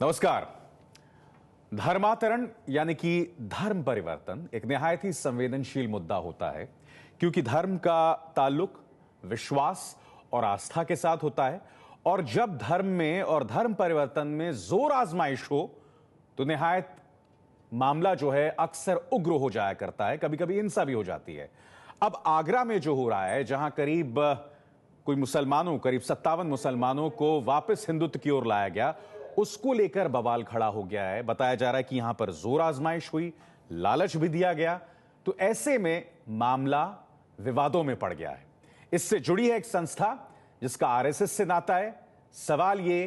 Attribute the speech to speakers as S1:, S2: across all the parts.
S1: नमस्कार। धर्मांतरण यानी कि धर्म परिवर्तन एक निहायत ही संवेदनशील मुद्दा होता है, क्योंकि धर्म का ताल्लुक विश्वास और आस्था के साथ होता है। और जब धर्म में और धर्म परिवर्तन में जोर आजमाइश हो तो निहायत मामला जो है अक्सर उग्र हो जाया करता है, कभी कभी हिंसा भी हो जाती है। अब आगरा में जो हो रहा है, जहां करीब 57 मुसलमानों को वापस हिंदुत्व की ओर लाया गया, उसको लेकर बवाल खड़ा हो गया है। बताया जा रहा है कि यहां पर जोर आजमाइश हुई, लालच भी दिया गया, तो ऐसे में मामला विवादों में पड़ गया है। इससे जुड़ी है एक संस्था जिसका आरएसएस से नाता है। सवाल यह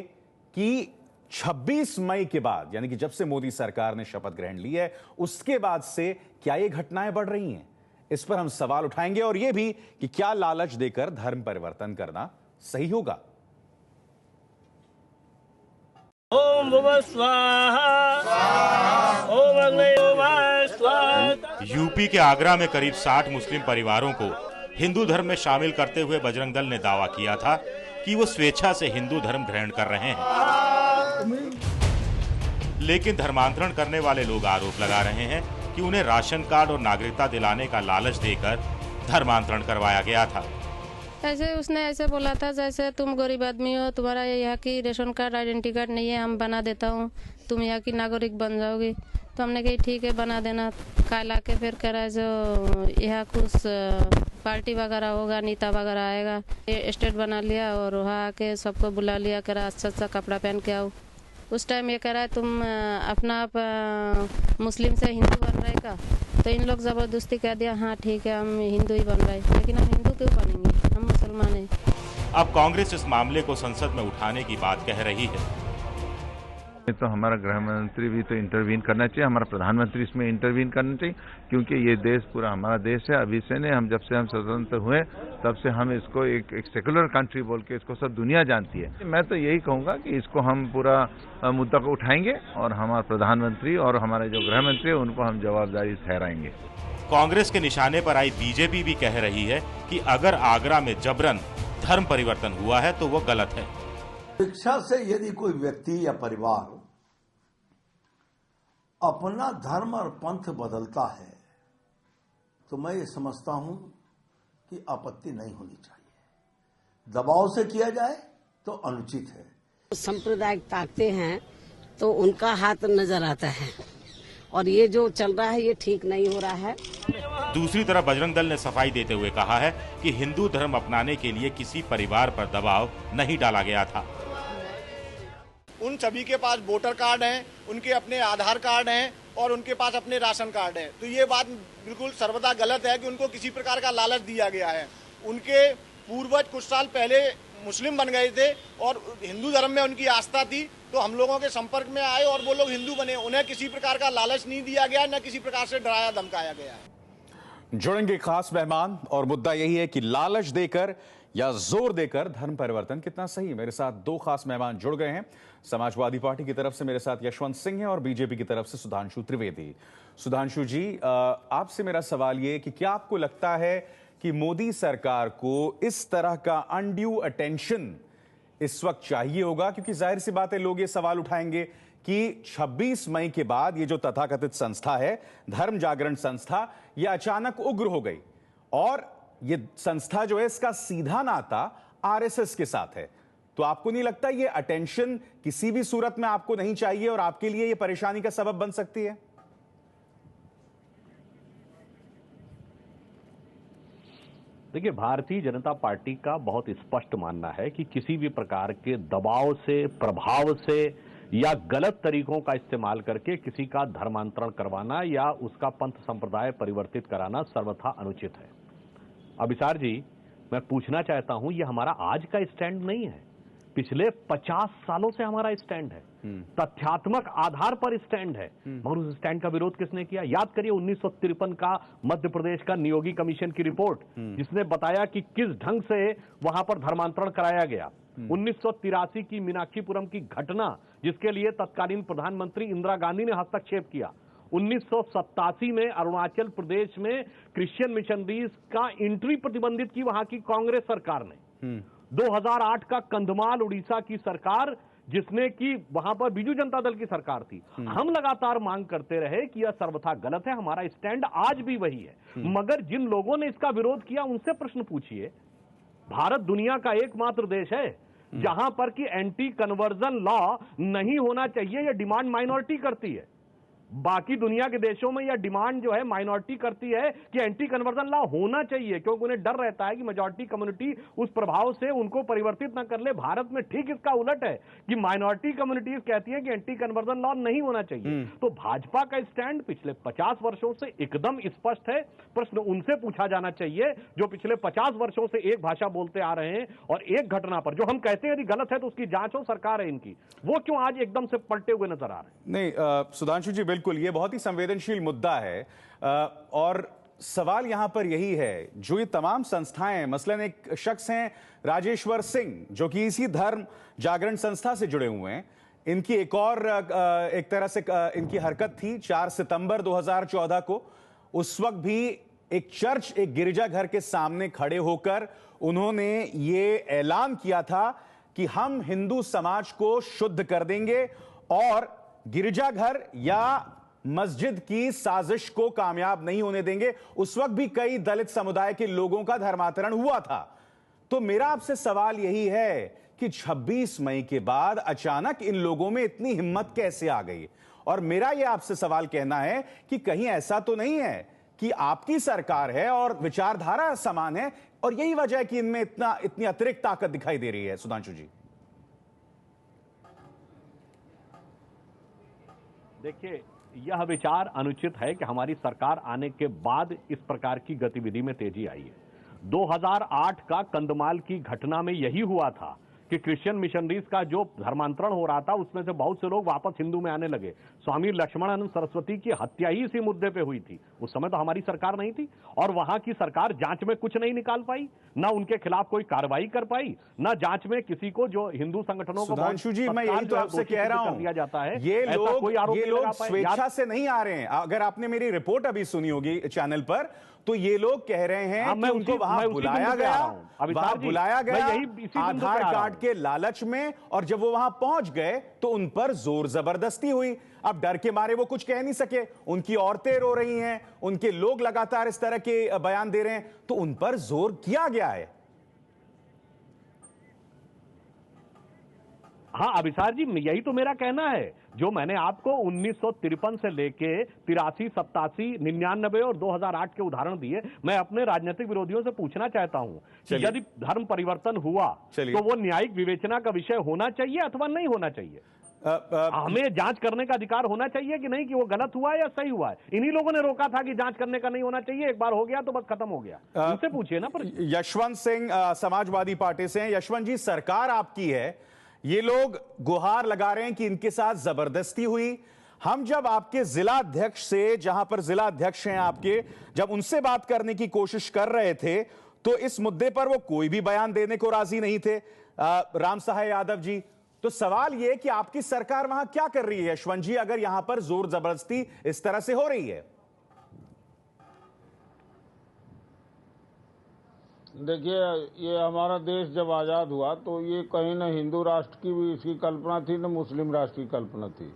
S1: कि 26 मई के बाद, यानी कि जब से मोदी सरकार ने शपथ ग्रहण ली है, उसके बाद से क्या ये घटनाएं बढ़ रही हैं? इस पर हम सवाल उठाएंगे, और यह भी कि क्या लालच देकर धर्म परिवर्तन करना सही होगा।
S2: ओम भुवः स्वाहा, ओम अग्नये नमः स्वाहा।
S3: यूपी के आगरा में करीब 60 मुस्लिम परिवारों को हिंदू धर्म में शामिल करते हुए बजरंग दल ने दावा किया था कि वो स्वेच्छा से हिंदू धर्म ग्रहण कर रहे हैं। लेकिन धर्मांतरण करने वाले लोग आरोप लगा रहे हैं कि उन्हें राशन कार्ड और नागरिकता दिलाने का लालच देकर धर्मांतरण करवाया गया था।
S4: ऐसे उसने ऐसे बोला था जैसे तुम गरीब आदमी हो, तुम्हारा यहाँ की रेशन कार्ड आइडेंटिटी कार्ड नहीं है, हम बना देता हूँ, तुम यहाँ की नागरिक बन जाओगी। तो हमने कही ठीक है बना देना। काला के फिर कह रहा है जो यहाँ कुछ पार्टी वगैरह होगा, नेता वगैरह आएगा, स्टेट बना लिया और वहाँ आके सबको बुला लिया, कह रहा अच्छा अच्छा कपड़ा पहन के आओ। उस टाइम ये कह रहा है तुम अपना आप मुस्लिम से हिंदू बन रहे का, तो इन लोग जबरदस्ती कह दिया हाँ ठीक है हम हिंदू ही बन रहे, लेकिन हम हिंदू क्यों बनेंगे, हम मुसलमान हैं।
S3: अब कांग्रेस इस मामले को संसद में उठाने की बात कह रही है।
S5: तो हमारा गृह मंत्री भी तो इंटरवीन करना चाहिए, हमारा प्रधानमंत्री इसमें इंटरवीन करना चाहिए, क्योंकि ये देश पूरा हमारा देश है। अभी से नहीं, हम जब से हम स्वतंत्र हुए तब से हम इसको एक सेकुलर कंट्री बोल के इसको सब दुनिया जानती है। मैं तो यही कहूंगा कि इसको हम पूरा मुद्दा को उठाएंगे और हमारा प्रधानमंत्री और हमारे जो गृह मंत्री है उनको हम जवाबदारी ठहराएंगे।
S3: कांग्रेस के निशाने पर आई बीजेपी भी कह रही है कि अगर आगरा में जबरन धर्म परिवर्तन हुआ है तो वो गलत है।
S6: शिक्षा से यदि कोई व्यक्ति या परिवार अपना धर्म और पंथ बदलता है तो मैं ये समझता हूं कि आपत्ति नहीं होनी चाहिए। दबाव से किया जाए तो अनुचित है।
S7: सांप्रदायिक ताकतें हैं तो उनका हाथ नजर आता है, और ये जो चल रहा है ये ठीक नहीं हो रहा है।
S3: दूसरी तरफ बजरंग दल ने सफाई देते हुए कहा है कि हिंदू धर्म अपनाने के लिए किसी परिवार पर दबाव नहीं डाला गया था।
S8: उन सभी के पास वोटर कार्ड हैं, उनके अपने आधार कार्ड हैं और उनके पास अपने राशन कार्ड हैं। तो ये बात बिल्कुल सर्वदा गलत है कि उनको किसी प्रकार का लालच दिया गया है। उनके पूर्वज कुछ साल पहले मुस्लिम बन गए थे और हिंदू धर्म में उनकी आस्था थी, तो हम लोगों के संपर्क में आए और वो लोग हिंदू बने। उन्हें किसी प्रकार का लालच नहीं दिया गया, न किसी प्रकार से डराया धमकाया गया है।
S1: जुड़ेंगे खास मेहमान, और मुद्दा यही है कि लालच देकर या जोर देकर धर्म परिवर्तन कितना सही। मेरे साथ दो खास मेहमान जुड़ गए हैं। समाजवादी पार्टी की तरफ से मेरे साथ यशवंत सिंह हैं और बीजेपी की तरफ से सुधांशु त्रिवेदी। सुधांशु जी, आपसे मेरा सवाल ये कि क्या आपको लगता है कि मोदी सरकार को इस तरह का अनड्यू अटेंशन इस वक्त चाहिए होगा? क्योंकि जाहिर सी बात है लोग ये सवाल उठाएंगे कि 26 मई के बाद ये जो तथाकथित संस्था है, धर्म जागरण संस्था, ये अचानक उग्र हो गई, और ये संस्था जो है इसका सीधा नाता आरएसएस के साथ है। तो आपको नहीं लगता ये अटेंशन किसी भी सूरत में आपको नहीं चाहिए और आपके लिए ये परेशानी का सबब बन सकती है?
S9: देखिए, भारतीय जनता पार्टी का बहुत स्पष्ट मानना है कि किसी भी प्रकार के दबाव से, प्रभाव से या गलत तरीकों का इस्तेमाल करके किसी का धर्मांतरण करवाना या उसका पंथ संप्रदाय परिवर्तित कराना सर्वथा अनुचित है। अभिसार जी, मैं पूछना चाहता हूं, ये हमारा आज का स्टैंड नहीं है, पिछले 50 सालों से हमारा स्टैंड है, तथ्यात्मक आधार पर स्टैंड है। मगर उस स्टैंड का विरोध किसने किया? याद करिए 1953 का मध्य प्रदेश का नियोगी कमीशन की रिपोर्ट, जिसने बताया कि किस ढंग से वहां पर धर्मांतरण कराया गया। 1983 की मीनाक्षीपुरम की घटना, जिसके लिए तत्कालीन प्रधानमंत्री इंदिरा गांधी ने हस्तक्षेप किया। 1987 में अरुणाचल प्रदेश में क्रिश्चियन मिशनरीज का एंट्री प्रतिबंधित की वहां की कांग्रेस सरकार ने। 2008 का कंधमाल उड़ीसा की सरकार जिसने कि वहां पर बीजू जनता दल की सरकार थी। हम लगातार मांग करते रहे कि यह सर्वथा गलत है, हमारा स्टैंड आज भी वही है। मगर जिन लोगों ने इसका विरोध किया उनसे प्रश्न पूछिए। भारत दुनिया का एकमात्र देश है जहां पर कि एंटी कन्वर्जन लॉ नहीं होना चाहिए, यह डिमांड माइनॉरिटी करती है। बाकी दुनिया के देशों में यह डिमांड जो है माइनॉरिटी करती है कि एंटी कन्वर्जन लॉ होना चाहिए, क्योंकि उन्हें डर रहता है कि मेजॉरिटी कम्युनिटी उस प्रभाव से उनको परिवर्तित न कर ले। भारत में ठीक इसका उलट है कि माइनॉरिटी कम्युनिटीज कहती है कि एंटी कन्वर्जन लॉ नहीं होना चाहिए। तो भाजपा का स्टैंड पिछले 50 वर्षों से एकदम स्पष्ट है। प्रश्न उनसे पूछा जाना चाहिए जो पिछले 50 वर्षों से एक भाषा बोलते आ रहे हैं, और एक घटना पर जो हम कहते हैं यदि गलत है तो उसकी जांच हो, सरकार है इनकी, वो क्यों आज एकदम से पलटे हुए नजर आ रहे हैं?
S1: नहीं सुधांशु जी, बिल्कुल ये बहुत ही संवेदनशील मुद्दा है। और सवाल यहां पर यही है, जो ये तमाम संस्थाएं, मसलन एक शख्स हैं राजेश्वर सिंह जो कि इसी धर्म जागरण संस्था से जुड़े हुए हैं, इनकी एक और एक तरह से इनकी हरकत थी 4 सितंबर 2014 को। उस वक्त भी एक चर्च, एक गिरजाघर के सामने खड़े होकर उन्होंने ये ऐलान किया था कि हम हिंदू समाज को शुद्ध कर देंगे और गिरजाघर या मस्जिद की साजिश को कामयाब नहीं होने देंगे। उस वक्त भी कई दलित समुदाय के लोगों का धर्मांतरण हुआ था। तो मेरा आपसे सवाल यही है कि 26 मई के बाद अचानक इन लोगों में इतनी हिम्मत कैसे आ गई? और मेरा यह आपसे सवाल कहना है कि कहीं ऐसा तो नहीं है कि आपकी सरकार है और विचारधारा समान है और यही वजह है कि इनमें इतनी अतिरिक्त ताकत दिखाई दे रही है? सुधांशु जी,
S9: देखिए, यह विचार अनुचित है कि हमारी सरकार आने के बाद इस प्रकार की गतिविधि में तेजी आई है। 2008 का कंधमाल की घटना में यही हुआ था कि क्रिश्चियन मिशनरीज का जो धर्मांतरण हो रहा था उसमें से बहुत से लोग वापस हिंदू में आने लगे। स्वामी लक्ष्मणानंद सरस्वती की हत्या ही इसी मुद्दे पे हुई थी। उस समय तो हमारी सरकार नहीं थी और वहां की सरकार जांच में कुछ नहीं निकाल पाई, ना उनके खिलाफ कोई कार्रवाई कर पाई, ना जांच में किसी को जो हिंदू संगठनों को
S1: सुधांशु जी, मैं यही तो आपसे कह रहा हूं,
S9: दिया जाता है।
S1: ये लोग स्वेच्छा से नहीं आ रहे हैं। अगर आपने मेरी रिपोर्ट अभी सुनी होगी चैनल पर, तो ये लोग कह रहे हैं कि उनको वहां बुलाया गया आधार कार्ड के लालच में, और जब वो वहां पहुंच गए तो उन पर जोर जबरदस्ती हुई। अब डर के मारे वो कुछ कह नहीं सके, उनकी औरतें रो रही हैं, उनके लोग लगातार इस तरह के बयान दे रहे हैं, तो उन पर जोर किया गया है।
S9: हाँ अभिसार जी, यही तो मेरा कहना है। जो मैंने आपको 1953 से लेके 83, 87, 99 और 2008 के उदाहरण दिए, मैं अपने राजनीतिक विरोधियों से पूछना चाहता हूं कि यदि धर्म परिवर्तन हुआ तो वो न्यायिक विवेचना का विषय होना चाहिए अथवा नहीं होना चाहिए? हमें जांच करने का अधिकार होना चाहिए कि नहीं कि वो गलत हुआ है या सही हुआ है? इन्हीं लोगों ने रोका था कि जांच करने का नहीं होना चाहिए, एक बार हो गया तो बस खत्म हो गया। उनसे पूछिए ना। पर
S1: यशवंत सिंह समाजवादी पार्टी से हैं। यशवंत जी, सरकार आपकी है, ये लोग गुहार लगा रहे हैं कि इनके साथ जबरदस्ती हुई। हम जब आपके जिला अध्यक्ष से, जहां पर जिला अध्यक्ष हैं आपके, जब उनसे बात करने की कोशिश कर रहे थे तो इस मुद्दे पर वो कोई भी बयान देने को राजी नहीं थे, राम सहाय यादव जी। तो सवाल यह कि आपकी सरकार वहां क्या कर रही है यशवंत जी, अगर यहां पर जोर जबरदस्ती इस तरह से हो रही है?
S10: देखिए, ये हमारा देश जब आज़ाद हुआ तो ये कहीं न हिंदू राष्ट्र की भी इसकी कल्पना थी, न मुस्लिम राष्ट्र की कल्पना थी।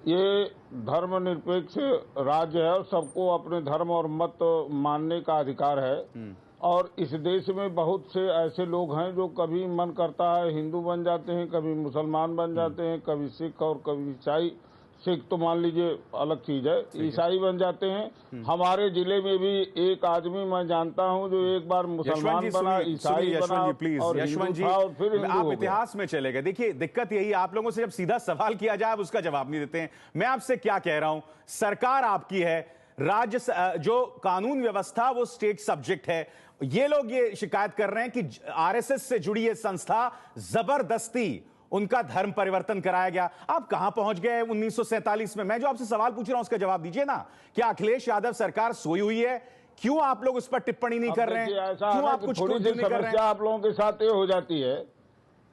S10: ये धर्मनिरपेक्ष राज्य है और सबको अपने धर्म और मत मानने का अधिकार है। और इस देश में बहुत से ऐसे लोग हैं जो कभी मन करता है हिंदू बन जाते हैं, कभी मुसलमान बन जाते हैं, कभी सिख और कभी ईसाई। सिख तो मान लीजिए अलग चीज है, ईसाई बन जाते हैं। हमारे जिले में भी एक आदमी मैं जानता हूं जो एक बार मुसलमान बना, ईसाई बना और
S1: यशवंत जी,
S10: और फिर
S1: आप इतिहास में चले गए। देखिए, दिक्कत यही, आप लोगों से जब सीधा सवाल किया जाए आप उसका जवाब नहीं देते हैं। मैं आपसे क्या कह रहा हूं, सरकार आपकी है, राज्य जो कानून व्यवस्था वो स्टेट सब्जेक्ट है। ये लोग ये शिकायत कर रहे हैं कि आरएसएस से जुड़ी ये संस्था जबरदस्ती उनका धर्म परिवर्तन कराया गया। आप कहां पहुंच गए 1947 में? मैं जो आपसे सवाल पूछ रहा हूं उसका जवाब दीजिए ना। क्या अखिलेश यादव सरकार सोई हुई है? क्यों आप लोग उस पर टिप्पणी नहीं कर रहे हैं? क्यों आप कुछ नहीं कर रहे हैं?
S10: आप लोगों के साथ ये हो जाती है,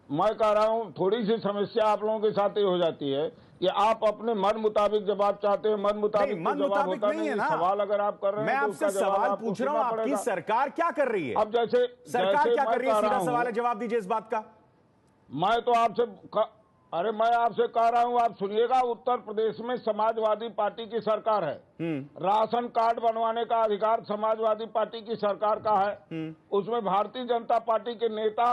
S10: मैं कह रहा हूं थोड़ी सी समस्या आप लोगों के साथ ये हो जाती है कि आप अपने मन मुताबिक जवाब चाहते हैं, मन मुताबिक
S1: नहीं है ना।
S10: सवाल अगर आप कर रहे हैं,
S1: मैं आपसे सवाल पूछ रहा हूं, आपकी सरकार क्या कर रही है?
S10: अब जैसे
S1: सरकार क्या कर रही है, सीधा सवाल है, जवाब दीजिए इस बात का।
S10: मैं तो आपसे अरे मैं आपसे कह रहा हूँ, आप सुनिएगा, उत्तर प्रदेश में समाजवादी पार्टी की सरकार है। राशन कार्ड बनवाने का अधिकार समाजवादी पार्टी की सरकार का है। उसमें भारतीय जनता पार्टी के नेता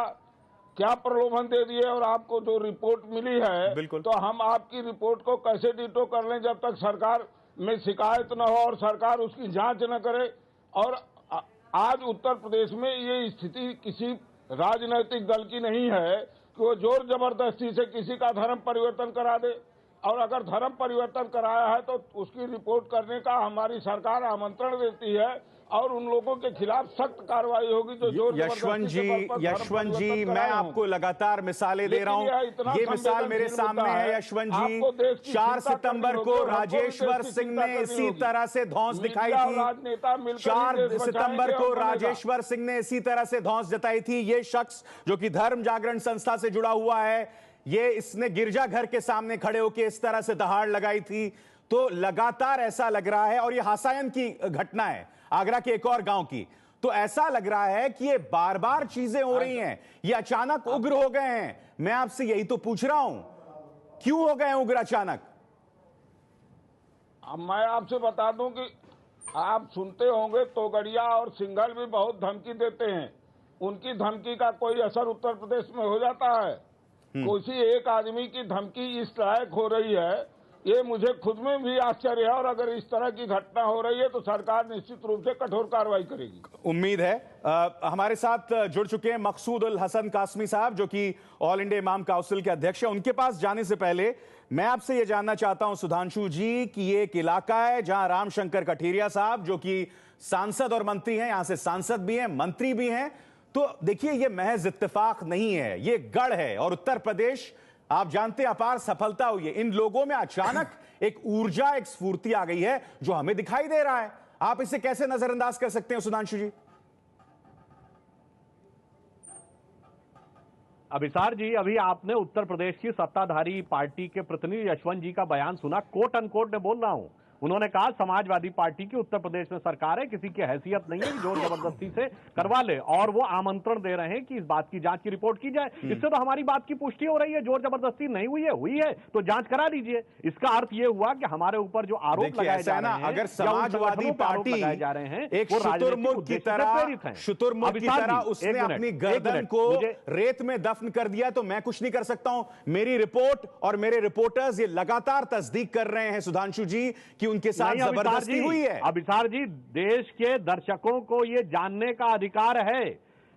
S10: क्या प्रलोभन दे दिए, और आपको जो रिपोर्ट मिली है, तो हम आपकी रिपोर्ट को कैसे डिटो कर लें जब तक सरकार में शिकायत न हो और सरकार उसकी जांच न करे। और आज उत्तर प्रदेश में ये स्थिति किसी राजनीतिक दल की नहीं है कि वो जोर जबरदस्ती से किसी का धर्म परिवर्तन करा दे, और अगर धर्म परिवर्तन कराया है तो उसकी रिपोर्ट करने का हमारी सरकार आमंत्रण देती है, और उन लोगों के खिलाफ सख्त कार्रवाई होगी जो जोर
S1: यशवंत जी, मैं आपको लगातार मिसालें दे रहा हूं। ये मिसाल मेरे सामने है यशवंत जी। 4 सितंबर को राजेश्वर सिंह ने इसी तरह से धौंस दिखाई थी। 4 सितंबर को राजेश्वर सिंह ने इसी तरह से धौंस जताई थी। ये शख्स जो कि धर्म जागरण संस्था से जुड़ा हुआ है, इसने गिरजाघर के सामने खड़े होकर इस तरह से दहाड़ लगाई थी। तो लगातार ऐसा लग रहा है, और ये हासायन की घटना है आगरा के एक और गांव की, तो ऐसा लग रहा है कि ये बार बार चीजें हो रही हैं, ये अचानक उग्र हो गए हैं। मैं आपसे यही तो पूछ रहा हूं, क्यों हो गए उग्र अचानक?
S10: अब मैं आपसे बता दूं कि आप सुनते होंगे तोगड़िया और सिंघल भी बहुत धमकी देते हैं। उनकी धमकी का कोई असर उत्तर प्रदेश में हो जाता है? किसी एक आदमी की धमकी इस लायक हो रही है, ये मुझे खुद में भी आश्चर्य है। और अगर इस तरह की घटना हो रही है तो सरकार निश्चित रूप से कठोर कार्रवाई करेगी।
S1: उम्मीद है। हमारे साथ जुड़ चुके हैं मकसूद उल हसन कासमी साहब, जो कि ऑल इंडिया इमाम काउंसिल के अध्यक्ष हैं। उनके पास जाने से पहले मैं आपसे ये जानना चाहता हूं सुधांशु जी कि ये एक इलाका है जहां रामशंकर कठेरिया साहब, जो कि सांसद और मंत्री हैं, यहां से सांसद भी हैं, मंत्री भी हैं। तो देखिए, ये महज इत्तेफाक नहीं है, ये गढ़ है। और उत्तर प्रदेश, आप जानते हैं, अपार सफलता हुई है। इन लोगों में अचानक एक ऊर्जा, एक स्फूर्ति आ गई है जो हमें दिखाई दे रहा है। आप इसे कैसे नजरअंदाज कर सकते हैं सुधांशु जी?
S9: अभिसार जी, अभी आपने उत्तर प्रदेश की सत्ताधारी पार्टी के प्रतिनिधि यशवंत जी का बयान सुना। कोट अनकोट में बोल रहा हूं, उन्होंने कहा समाजवादी पार्टी की उत्तर प्रदेश में सरकार है, किसी की हैसियत नहीं है कि जोर जबरदस्ती से करवा ले, और वो आमंत्रण दे रहे हैं कि इस बात की जांच की रिपोर्ट की जाए। इससे तो हमारी बात की पुष्टि हो रही है, जोर जबरदस्ती नहीं हुई है तो जांच करा दीजिए। इसका अर्थ ये हुआ कि हमारे ऊपर जो आरोप लगाए जा रहे हैं,
S1: अगर समाजवादी पार्टी
S9: लगाए जा रहे हैं,
S1: एक शुतुरमुर्ग की तरह उसने अपनी गर्दन को रेत में दफन कर दिया, तो मैं कुछ नहीं कर सकता हूं। मेरी रिपोर्ट और मेरे रिपोर्टर्स ये लगातार तस्दीक कर रहे हैं सुधांशु जी कि उनके साथ जबरदस्ती हुई है।
S9: अभिसार जी, देश के दर्शकों को यह जानने का अधिकार है,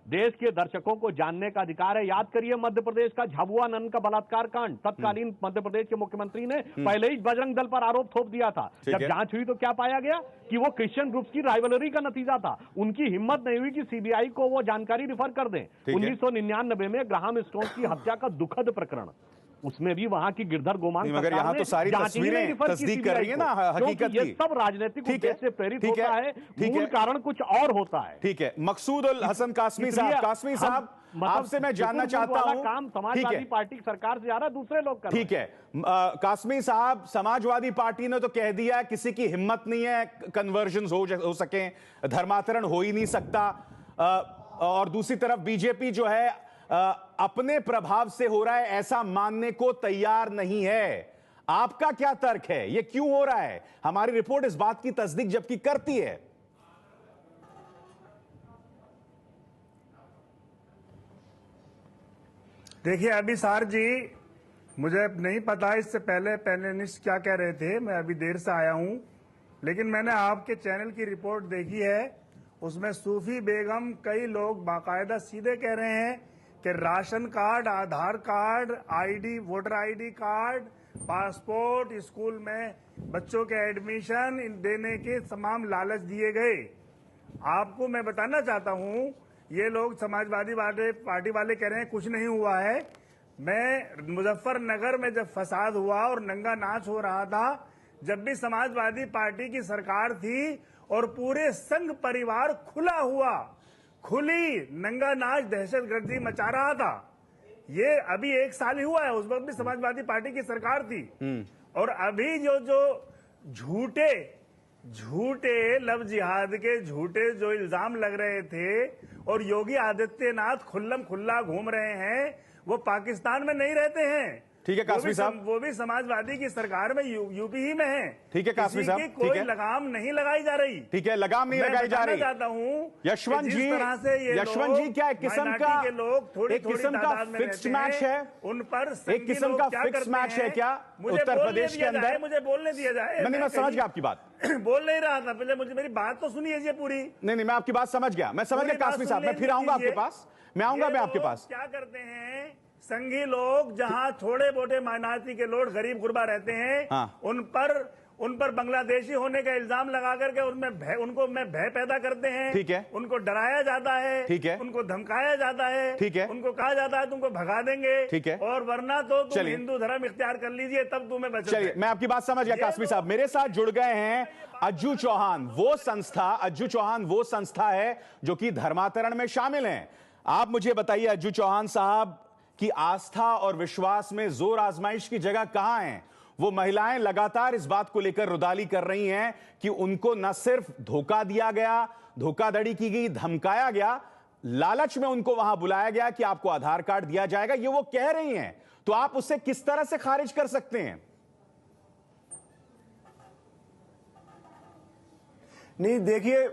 S9: देश के दर्शकों को जानने का अधिकार है। याद करिए मध्य प्रदेश का झाबुआ नंद का बलात्कार कांड, तत्कालीन मध्य प्रदेश के मुख्यमंत्री ने पहले ही बजरंग दल पर आरोप थोप दिया था। जब जांच हुई तो क्या पाया गया कि वो क्रिश्चियन ग्रुप्स की राइवलरी का नतीजा था। उनकी हिम्मत नहीं हुई कि सीबीआई को वो जानकारी रिफर कर दें। 1999 में ग्राहम स्टोन्स की हत्या का दुखद प्रकरण, उसमें भी वहां की गिरधर गोमांग,
S1: मगर यहाँ तो सारी तस्वीरें तस्दीक कर रही है ना हकीकत की।
S9: सब राजनीतिक उद्देश्य से प्रेरित होता है, मूल कारण कुछ और होता है।
S1: ठीक है, मकसूद उल हसन कासमी साहब, आपसे मैं जानना चाहता हूं,
S9: काम समाजवादी पार्टी की सरकार से ज्यादा दूसरे लोग कर रहे हैं।
S1: ठीक है कासमी साहब, समाजवादी पार्टी ने तो कह दिया किसी की हिम्मत नहीं है कन्वर्जन हो सके, धर्मांतरण हो ही नहीं सकता, और दूसरी तरफ बीजेपी जो है अपने प्रभाव से हो रहा है ऐसा मानने को तैयार नहीं है। आपका क्या तर्क है, यह क्यों हो रहा है? हमारी रिपोर्ट इस बात की तस्दीक जबकि करती है।
S11: देखिए अभिसार जी, मुझे नहीं पता इससे पहले पैनलिस्ट क्या कह रहे थे, मैं अभी देर से आया हूं, लेकिन मैंने आपके चैनल की रिपोर्ट देखी है। उसमें सूफी बेगम, कई लोग बाकायदा सीधे कह रहे हैं कि ration card, Aadhaar card, ID, voter ID card, passport, school में बच्चों के एडमिशन देने के तमाम लालच दिए गए। आपको मैं बताना चाहता हूं, ये लोग समाजवादी पार्टी वाले कह रहे हैं कुछ नहीं हुआ है। मैं मुजफ्फरनगर में जब फसाद हुआ और नंगा नाच हो रहा था, जब भी समाजवादी पार्टी की सरकार थी और पूरे संघ परिवार खुला हुआ, खुली नंगा नाच दहशतगर्दी मचा रहा था। ये अभी 1 साल ही हुआ है, उस वक्त भी समाजवादी पार्टी की सरकार थी। और अभी जो झूठे लव जिहाद के झूठे जो इल्जाम लग रहे थे और योगी आदित्यनाथ खुल्लम खुल्ला घूम रहे हैं, वो पाकिस्तान में नहीं रहते हैं,
S1: ठीक है कासमी साहब,
S11: वो भी समाजवादी की सरकार में यूपी ही में है।
S1: ठीक है कासमी साहब, ठीक
S11: कोई
S1: है,
S11: लगाम नहीं लगाई जा रही।
S1: ठीक है, लगाम नहीं लगाई जा रही।
S11: चाहता हूँ
S1: यशवंत जी, यशवंत जी, क्या एक किस्म का फिक्स्ड मैच है
S11: उन पर,
S1: एक किस्म का फिक्स्ड मैच है क्या उत्तर प्रदेश के अंदर?
S11: मुझे बोलने दिया जाए।
S1: नहीं, मैं समझ गया आपकी बात।
S11: बोल नहीं रहा था पहले, मुझे मेरी बात तो सुनिए पूरी।
S1: नहीं, मैं आपकी बात समझ गया, मैं समझ गया कासमी साहब, मैं फिर आऊंगा आपके पास, मैं आऊंगा मैं आपके पास।
S11: क्या करते हैं संघी लोग, जहां थोड़े मोटे माइनॉरिटी के लोग गरीब गुरबा रहते हैं,
S1: हाँ।
S11: उन पर बांग्लादेशी होने का इल्जाम लगा करके उनमें उनको भय पैदा करते हैं।
S1: ठीक है,
S11: उनको डराया जाता है,
S1: ठीक है,
S11: उनको धमकाया जाता है,
S1: ठीक है,
S11: उनको कहा जाता है तुमको भगा देंगे, ठीक है, और वरना तो तुम हिंदू धर्म इख्तियार कर लीजिए तब तुम्हें बचा।
S1: चलिए, मैं आपकी बात समझ गया कासमी साहब। मेरे साथ जुड़ गए हैं अज्जू चौहान, वो संस्था है जो कि धर्मांतरण में शामिल है। आप मुझे बताइए अज्जू चौहान साहब कि आस्था और विश्वास में जोर आजमाइश की जगह कहां है? वो महिलाएं लगातार इस बात को लेकर रुदाली कर रही हैं कि उनको न सिर्फ धोखा दिया गया, धोखाधड़ी की गई, धमकाया गया, लालच में उनको वहां बुलाया गया कि आपको आधार कार्ड दिया जाएगा, ये वो कह रही हैं। तो आप उसे किस तरह से खारिज कर सकते हैं?
S12: नहीं देखिए,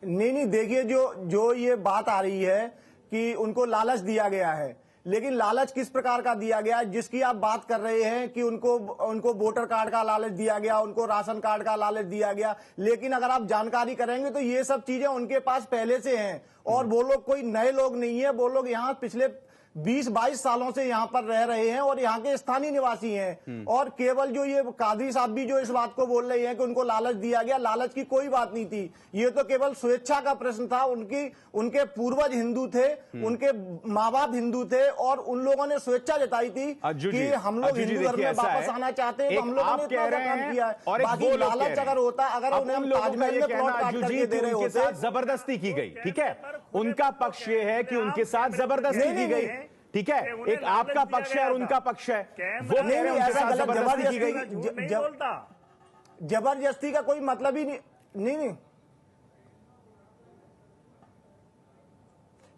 S12: नहीं देखिए, जो ये बात आ रही है कि उनको लालच दिया गया है, लेकिन लालच किस प्रकार का दिया गया, जिसकी आप बात कर रहे हैं कि उनको वोटर कार्ड का लालच दिया गया, उनको राशन कार्ड का लालच दिया गया, लेकिन अगर आप जानकारी करेंगे तो ये सब चीजें उनके पास पहले से हैं और वो लोग कोई नए लोग नहीं है। वो लोग यहाँ पिछले 20-22 सालों से यहाँ पर रह रहे हैं और यहाँ के स्थानीय निवासी हैं। और केवल जो ये कादरी साहब भी जो इस बात को बोल रहे हैं कि उनको लालच दिया गया, लालच की कोई बात नहीं थी। ये तो केवल स्वेच्छा का प्रश्न था। उनके पूर्वज हिंदू थे, उनके माँ बाप हिंदू थे और उन लोगों ने स्वेच्छा जताई थी कि हम लोग हिंदू धर्म में वापस आना चाहते हैं, तो हम लोगों ने इतना काम किया है। बाकी लालच अगर होता, अगर उन्हें हम ताजमहल में प्लॉट काट करके दे रहे होते,
S1: जबरदस्ती की गई, ठीक है, उनका पक्ष ये है कि उनके साथ जबरदस्ती की गई, ठीक है, एक आपका पक्ष है और उनका पक्ष है, वो
S12: नहीं ऐसा गलत जबरदस्ती की गई, जबरदस्ती का कोई मतलब ही नहीं।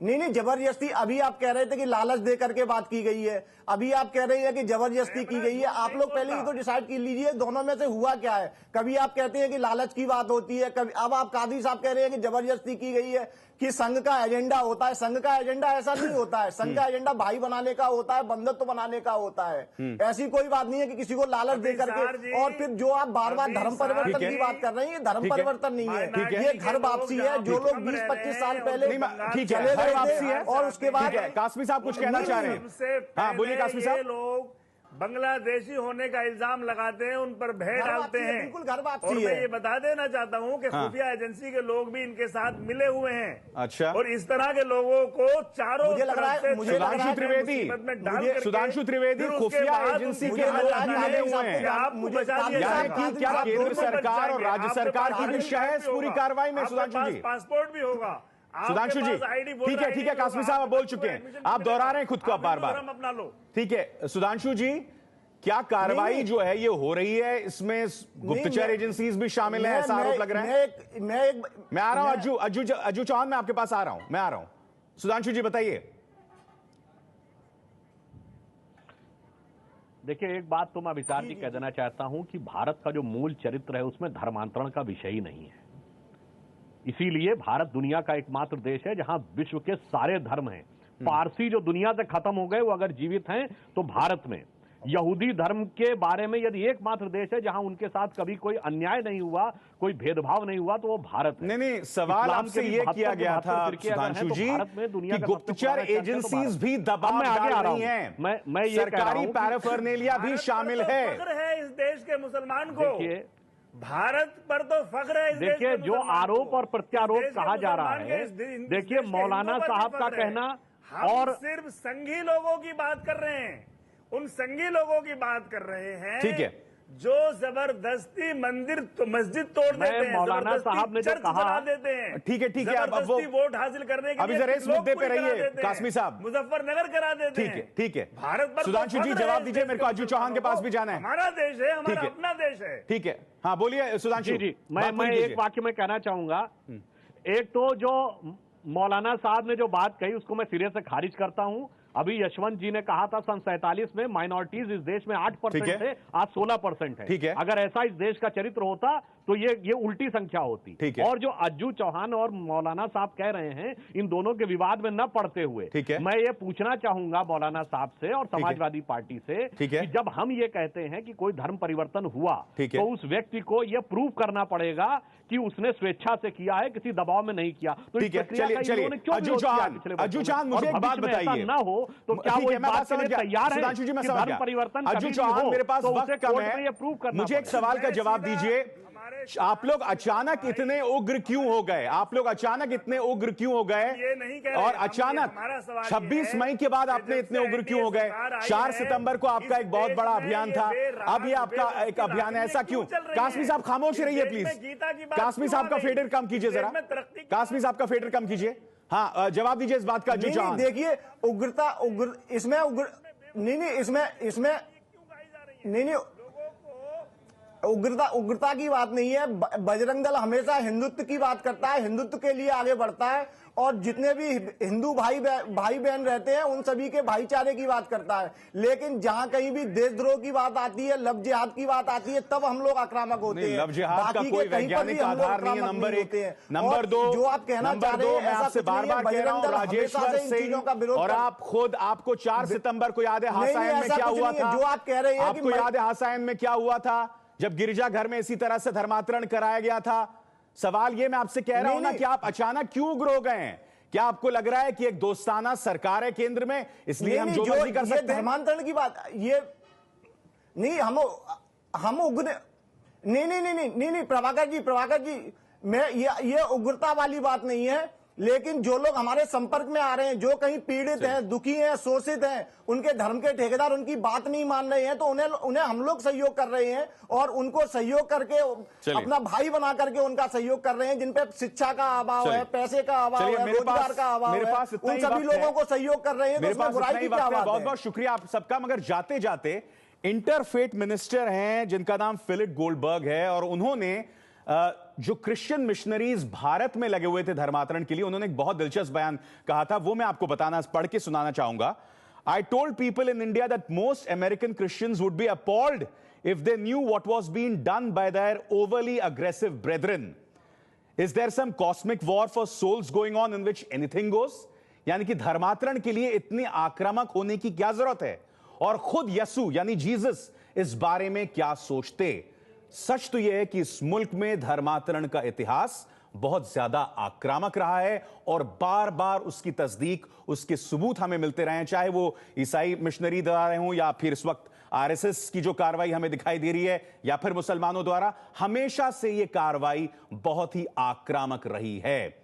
S12: नहीं जबरदस्ती, अभी आप कह रहे थे कि लालच दे करके बात की गई है, अभी आप कह रहे हैं कि जबरदस्ती की गई है। आप लोग पहले ही तो डिसाइड कर लीजिए दोनों में से हुआ क्या है। कभी आप कहते हैं कि लालच की बात होती है, कभी अब आप कादी साहब कह रहे हैं कि जबरदस्ती की गई है, कि संघ का एजेंडा होता है। संघ का एजेंडा ऐसा नहीं होता है। संघ का एजेंडा भाई बनाने का होता है, बंधुत्व बनाने का होता है। ऐसी कोई बात नहीं है कि किसी को लालच दे करके। और फिर जो आप बार बार धर्म परिवर्तन की बात कर रहे हैं, ये धर्म परिवर्तन नहीं है, ये घर वापसी है। जो लोग 20-25 साल पहले चले गए थे और उसके बाद
S1: कासमी साहब कुछ कहना चाह रहे हैं? हाँ बोलिए कासमी साहब।
S11: लोग बांग्लादेशी होने का इल्जाम लगाते हैं, उन पर भय डालते हैं।
S12: बिल्कुल घर वापसी
S11: और
S12: है।
S11: मैं ये बता देना चाहता हूँ कि खुफिया एजेंसी के लोग भी इनके साथ मिले हुए हैं।
S1: अच्छा।
S11: और इस तरह के लोगों को चारों
S1: सुधांशु त्रिवेदी खुफिया एजेंसी के लोग मिले हुए हैं।
S11: मुझे क्या
S1: केंद्र सरकार और राज्य सरकार की भी शह है इस पूरी कार्रवाई में? सुधांशु जी,
S11: पासपोर्ट भी होगा।
S1: सुधांशु जी, ठीक है कासमी साहब आप बोल चुके हैं, आप दोहरा रहे हैं खुद को आप बार बार।
S11: अपना लो,
S1: ठीक है सुधांशु जी, क्या कार्रवाई जो है ये हो रही है, इसमें गुप्तचर एजेंसीज भी शामिल हैं, ऐसा आरोप लग रहा है? मैं आ रहा हूं अज्जू चौहान, मैं आपके पास आ रहा हूं, मैं आ रहा हूं। सुधांशु जी बताइए।
S9: देखिए, एक बात तो मैं विचार जी कह देना चाहता हूं कि भारत का जो मूल चरित्र है उसमें धर्मांतरण का विषय ही नहीं है। इसीलिए भारत दुनिया का एकमात्र देश है जहां विश्व के सारे धर्म हैं। पारसी जो दुनिया से खत्म हो गए वो अगर जीवित हैं तो भारत में। यहूदी धर्म के बारे में यदि एकमात्र देश है जहां उनके साथ कभी कोई अन्याय नहीं हुआ, कोई भेदभाव नहीं हुआ, तो वो भारत है।
S1: नहीं, सवाल आपसे ये किया गया था सुधांशु जी कि गुप्तचर एजेंसीज भी दबाव डाल रही हैं,
S9: मैं ये
S1: सरकारी पैराफर्नेलिया भी शामिल है।
S11: इस देश के मुसलमान को भारत पर तो फख्र है।
S9: देखिए, जो आरोप और प्रत्यारोप कहा जा रहा है, देखिए मौलाना साहब का कहना, और
S11: सिर्फ संघी लोगों की बात कर रहे हैं, उन संघी लोगों की बात कर रहे हैं,
S1: ठीक है,
S11: जो जबरदस्ती मंदिर तो मस्जिद तोड़ देते हैं,
S9: मौलाना साहब ने जो कहा
S11: देते हैं,
S1: ठीक है,
S11: जबरदस्ती वोट हासिल करने के
S1: अभी जरा इस मुद्दे पे रहिए कासमी साहब।
S11: मुजफ्फरनगर करा देते हैं,
S1: ठीक है
S11: भारत पर।
S1: सुधांशु जी जवाब दीजिए, मेरे को अज्जू चौहान के पास भी जाना है।
S11: हमारा देश है, हमारा अपना देश है।
S1: ठीक है, हाँ बोलिए सुधांशु
S9: जी। मैं एक वाक्य में कहना चाहूंगा। एक तो जो मौलाना साहब ने जो बात कही उसको मैं सिरे से खारिज करता हूं। अभी यशवंत जी ने कहा था सन 47 में माइनॉरिटीज इस देश में 8% थे, आज 16% है।
S1: ठीक है।
S9: अगर ऐसा इस देश का चरित्र होता तो ये उल्टी संख्या होती।
S1: ठीक है।
S9: और जो अज्जू चौहान और मौलाना साहब कह रहे हैं, इन दोनों के विवाद में न पड़ते हुए,
S1: ठीक है,
S9: मैं ये पूछना चाहूंगा मौलाना साहब से और समाजवादी पार्टी से कि जब हम ये कहते हैं कि कोई धर्म परिवर्तन हुआ, तो उस व्यक्ति को यह प्रूव करना पड़ेगा कि उसने स्वेच्छा से किया है, किसी दबाव में नहीं किया। तो
S1: ठीक है, चलिए अज्जू चौहान मुझे एक बात बताइए,
S9: ना हो तो क्या वो इस बात के लिए तैयार है कि धर्म परिवर्तन
S1: अज्जू चौहान, मेरे पास वक्त कम है, मुझे एक सवाल का जवाब दीजिए। आप लोग अचानक इतने उग्र क्यों हो गए? आप लोग अचानक इतने उग्र क्यों हो गए? और अचानक 26 मई के बाद आपने इतने उग्र क्यों हो गए? 4 सितंबर को आपका एक बहुत बड़ा अभियान था, अब ये आपका एक अभियान है, ऐसा क्यों? कासमी साहब खामोश रहिए प्लीज। कासमी साहब का फेडर कम कीजिए जरा, कासमी साहब का फेडर कम कीजिए। हाँ, जवाब दीजिए इस बात का। अज्जू चौहान
S12: देखिए, इसमें उग्रता की बात नहीं है। बजरंग दल हमेशा हिंदुत्व की बात करता है, हिंदुत्व के लिए आगे बढ़ता है और जितने भी हिंदू भाई बहन रहते हैं उन सभी के भाईचारे की बात करता है। लेकिन जहां कहीं भी देशद्रोह की बात आती है, लव जिहाद की बात आती है, तब हम लोग आक्रामक होते हैं।
S1: लव जिहाद का कोई वैज्ञानिक आधार नहीं है, नंबर 1। नंबर 2,
S12: जो आप कहना चाह रहे हैं,
S1: मैं आपसे बार-बार कह रहा हूं, राजेश्वर सिंह, और आप खुद, आपको 4 सितंबर को याद है हासायन में क्या हुआ था?
S12: जो आप कह रहे हैं,
S1: आपको याद है हासायन में क्या हुआ था जब गिरजा घर में इसी तरह से धर्मांतरण कराया गया था? सवाल ये मैं आपसे कह रहा हूं ना कि आप अचानक क्यों उग्र हो गए हैं? क्या आपको लग रहा है कि एक दोस्ताना सरकार है केंद्र में, इसलिए हम जो मर्जी कर सकते हैं?
S12: धर्मांतरण की बात ये नहीं, हम उग्र नहीं प्रभाकर जी, मैं ये उग्रता वाली बात नहीं है। लेकिन जो लोग हमारे संपर्क में आ रहे हैं, जो कहीं पीड़ित हैं, दुखी हैं, शोषित हैं, उनके धर्म के ठेकेदार उनकी बात नहीं मान रहे हैं, तो उन्हें हम लोग सहयोग कर रहे हैं और उनको सहयोग करके अपना भाई बना करके उनका सहयोग कर रहे हैं। जिन पे शिक्षा का अभाव है, पैसे का अभाव है, रोजगार का अभाव है, उन सभी लोगों को सहयोग कर रहे हैं। तो उसमें बुराई की क्या बात है?
S1: बहुत बहुत शुक्रिया आप सबका। मगर जाते जाते इंटरफेथ मिनिस्टर हैं जिनका नाम फिलिप गोल्डबर्ग है, और उन्होंने जो क्रिश्चियन मिशनरीज भारत में लगे हुए थे धर्मांतरण के लिए, उन्होंने एक बहुत दिलचस्प बयान कहा था, वो मैं आपको पढ़ के सुनाना चाहूंगा। I told people in India that most American Christians would be appalled if they knew what was being done by their overly aggressive brethren. Is there some cosmic war for souls going on in which anything goes? यानी कि धर्मांतरण के लिए इतनी आक्रामक होने की क्या जरूरत है? और खुद यसु यानी जीसस इस बारे में क्या सोचते? सच तो यह है कि इस मुल्क में धर्मांतरण का इतिहास बहुत ज्यादा आक्रामक रहा है और बार बार उसकी तस्दीक, उसके सबूत हमें मिलते रहे हैं, चाहे वो ईसाई मिशनरी द्वारा हों या फिर इस वक्त आरएसएस की जो कार्रवाई हमें दिखाई दे रही है या फिर मुसलमानों द्वारा। हमेशा से यह कार्रवाई बहुत ही आक्रामक रही है।